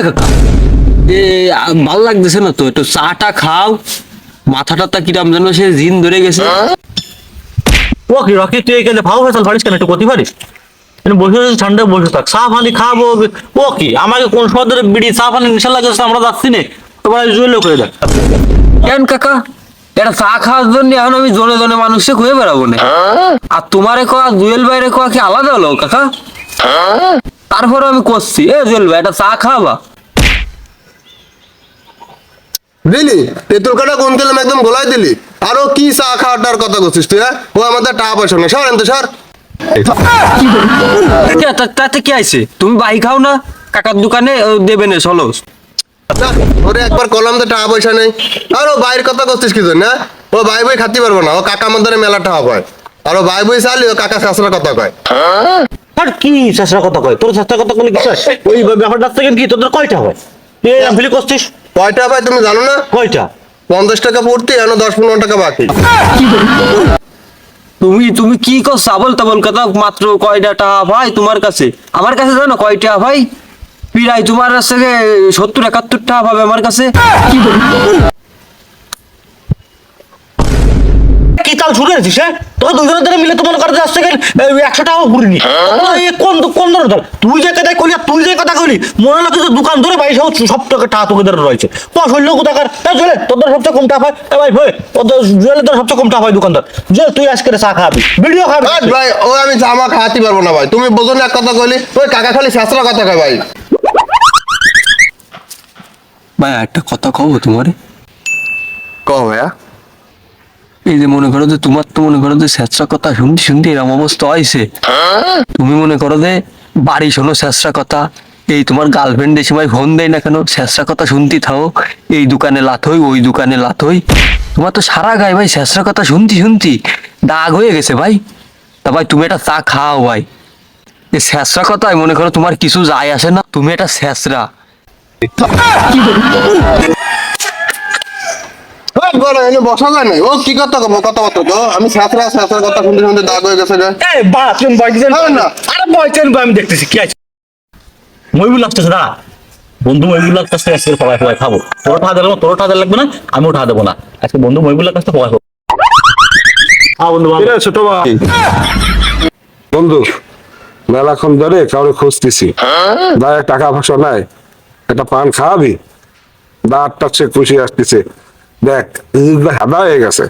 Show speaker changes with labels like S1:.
S1: কাকা ভালো লাগতেছে না তো, একটু চাটা খাও। মাথাটা কিরাম যেন সে জিন ধরে গেছে।
S2: ও কি রকি, তুই এখানে ভাও ফেসাল ফারিস কেন? একটু করতে পারিস? বসে আছিস, ঠান্ডায় বসে থাক, চা পানি খাবো। ও কি আমাকে কোন সদের বিড়ি চা পানি নেশা লাগছে? আমরা যাচ্ছি না তোমার জুয়েল করে দেখ।
S1: কেন কাকা, এটা চা খাওয়ার জন্য এখন আমি জনে জনে মানুষকে খুঁজে বেড়াবো না? আর তোমারে কোয়া জুয়েল ভাইরে কোয়া কি আলাদা হলো কাকা? তারপরে আমি করছি, জুয়েল ভাই এটা চা খাওয়াবা?
S3: দিলি তেঁতুল কাটা কোন দিলাম, একদম গোলাই দিলি। আরো কি চা খাওয়াটার কথা করছিস তুই? ও আমাদের টাকা পয়সা নেই, সর এনতে সর।
S1: তাতে কি আইছে? তুমি বাই খাও না, কাকার দোকানে দেবে না, চলো।
S3: ওরে একবার কলম তো টাকা পয়সা নেই, আর ও বাইরের কথা করছিস কি জন্য? ও ভাই বই খাতে পারবো না, ও কাকা আমাদের মেলা টাকা পায়। আর ও ভাই বই চালি, ও কাকা শাশুড়ার কথা কয়।
S2: আর কি চেষ্টা কথা কয়? তোর চেষ্টা কথা বলে কি ওই ব্যাপারটা থেকে কি তোদের কয়টা হয়? তুই ফিলি করছিস
S3: কয়টা ভাই তুমি জানো না?
S2: কয়টা?
S3: 50 টাকা পড়তি, এখন 10-15 টাকা বাকি।
S1: তুমি তুমি কি করছো? আবল তাবল কথা। মাত্র কয়টা টাকা ভাই তোমার কাছে? আমার কাছে জানো কয়টা ভাই? প্রায় তোমার কাছে 70-71 টাকা পাবে আমার কাছে।
S2: কি চাল শুরু হয়েছিস? তোর দুজনের ধরে মিলে তোমার কাছে আসছে 100 টাকাও ঘুরিনি। কোন কোন ধরনের দল? তুই যে কথা কইলি, তুই যে কথা কইলি, মনে লাগে তো দোকান ধরে ভাই সব টাকা তোকে ধরে রয়েছে। পয়সা কোথাকার জুয়েল, তোদের সবচেয়ে কম টাকা হয়। ভাই ভাই তোদের জুয়েলের ধরে সবচেয়ে কম টাকা হয় দোকানদার। জুয়েল তুই আজকে চা খাবি, ভিডিও খাবি।
S3: ভাই ও আমি জামা খাওয়াতে পারবো না ভাই, তুমি বোঝো না এক কথা কইলি। ওই কাকা খালি শাশুড়ার কথা কয় ভাই।
S1: ভাই একটা কথা কব তোমারে।
S3: কও ভাইয়া।
S1: এই যে মনে করো যে তোমার তো মনে করো যে স্যাঁচরা কথা শুনতে শুনতে এরকম অবস্থা হয়েছে। তুমি মনে করো যে বাড়ি শোনো স্যাঁচরা কথা, এই তোমার গার্লফ্রেন্ড এই সময় ফোন দেয় না কেন, স্যাঁচরা কথা শুনতে থাও। এই দোকানে লাথ হই, ওই দোকানে লাথ হই। তোমার তো সারা গায়ে ভাই স্যাঁচরা কথা শুনতে শুনতে দাগ হয়ে গেছে ভাই। তা ভাই তুমি একটা চা খাও ভাই। এই স্যাঁচরা কথায় মনে করো তোমার কিছু যায় আসে না, তুমি একটা স্যাঁচরা।
S3: বসা যায় নাই। ও কি কথা কব, কথা বলতো তো আমি শাশুড়া শাশুড়ার কথা শুনতে শুনতে দাগ হয়ে গেছে।
S2: বাথরুম বয়জেন
S3: না
S2: আরে বয়জেন আমি দেখতেছি কি আছে। মইবুল লাগতেছে না বন্ধু, মইবুল লাগতেছে আজকে পড়ায় পড়ায় খাবো। তোর টাকা দিলাম, তোর টাকা লাগবে না, আমিও টাকা দেবো না আজকে। বন্ধু মইবুল লাগতেছে পড়ায় খাবো। বন্ধু
S4: ছোট ভাই, বন্ধু মেলাক্ষণ ধরে কাউরে খুঁজতেছি, দাঁড়ায় টাকা পয়সা নাই, একটা পান খাওয়াবি? দাঁতটা সে খুশি আসতেছে, দেখ হাদা হয়ে গেছে।